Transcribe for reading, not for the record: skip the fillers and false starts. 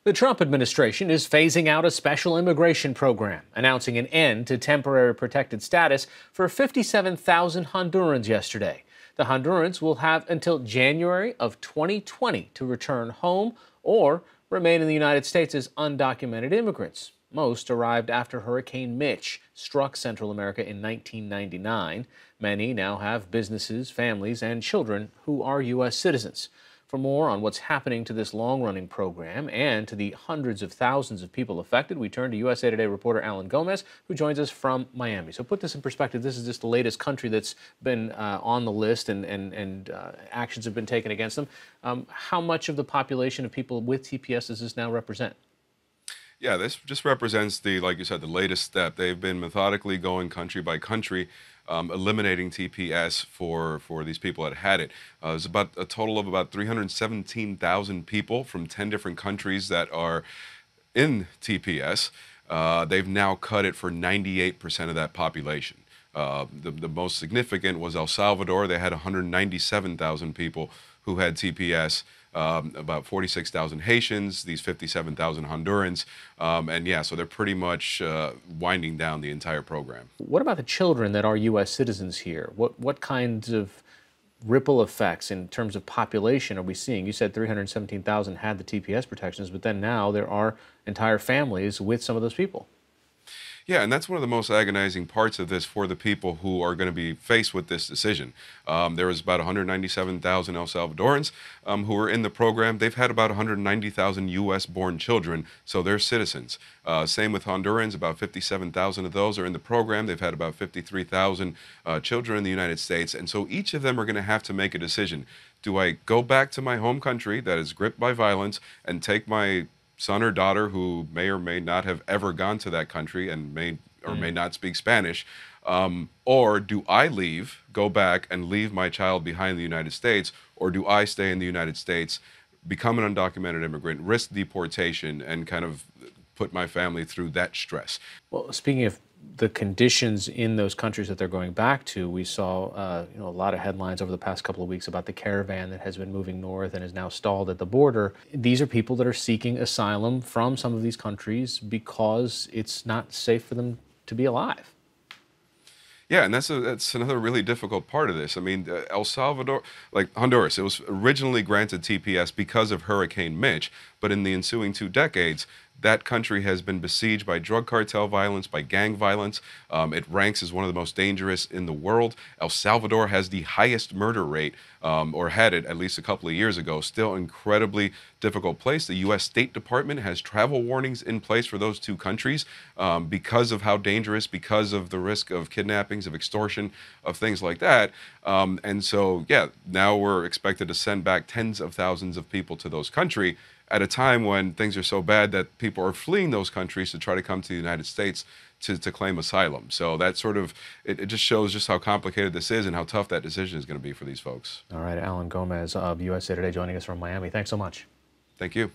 The Trump administration is phasing out a special immigration program, announcing an end to temporary protected status for 57,000 Hondurans yesterday. The Hondurans will have until January of 2020 to return home or remain in the United States as undocumented immigrants. Most arrived after Hurricane Mitch struck Central America in 1999. Many now have businesses, families, and children who are U.S. citizens. For more on what's happening to this long-running program and to the hundreds of thousands of people affected, we turn to USA Today reporter Alan Gomez, who joins us from Miami. So put this in perspective, this is just the latest country that's been on the list and actions have been taken against them. How much of the population of people with TPS does this now represent? Yeah, this just represents like you said, the latest step. They've been methodically going country by country, eliminating TPS for these people that had it. There's about a total of about 317,000 people from 10 different countries that are in TPS. They've now cut it for 98% of that population. The most significant was El Salvador. They had 197,000 people who had TPS. About 46,000 Haitians, these 57,000 Hondurans, and yeah, so they're pretty much winding down the entire program. What about the children that are U.S. citizens here? What kinds of ripple effects in terms of population are we seeing? You said 317,000 had the TPS protections, but then now there are entire families with some of those people. Yeah, and that's one of the most agonizing parts of this for the people who are going to be faced with this decision. There was about 197,000 El Salvadorans who were in the program. They've had about 190,000 U.S.-born children, so they're citizens. Same with Hondurans, about 57,000 of those are in the program. They've had about 53,000 children in the United States, and so each of them are going to have to make a decision. Do I go back to my home country that is gripped by violence and take my son or daughter who may or may not have ever gone to that country and may or may not speak Spanish, or do I leave, go back and leave my child behind in the United States, or do I stay in the United States, become an undocumented immigrant, risk deportation, and kind of put my family through that stress? Well, speaking of the conditions in those countries that they're going back to, we saw a lot of headlines over the past couple of weeks about the caravan that has been moving north and is now stalled at the border. These are people that are seeking asylum from some of these countries because it's not safe for them to be alive. Yeah, and that's another really difficult part of this. I mean, El Salvador, like Honduras, it was originally granted TPS because of Hurricane Mitch, but in the ensuing 2 decades, that country has been besieged by drug cartel violence, by gang violence. It ranks as one of the most dangerous in the world. El Salvador has the highest murder rate, or had it at least a couple of years ago. Still incredibly difficult place. The U.S. State Department has travel warnings in place for those 2 countries because of how dangerous, because of the risk of kidnappings, of extortion, of things like that. And so, yeah, now we're expected to send back tens of thousands of people to those countries at a time when things are so bad that people are fleeing those countries to try to come to the United States to claim asylum. So that sort of, it just shows just how complicated this is and how tough that decision is going to be for these folks. All right, Alan Gomez of USA Today joining us from Miami. Thanks so much. Thank you.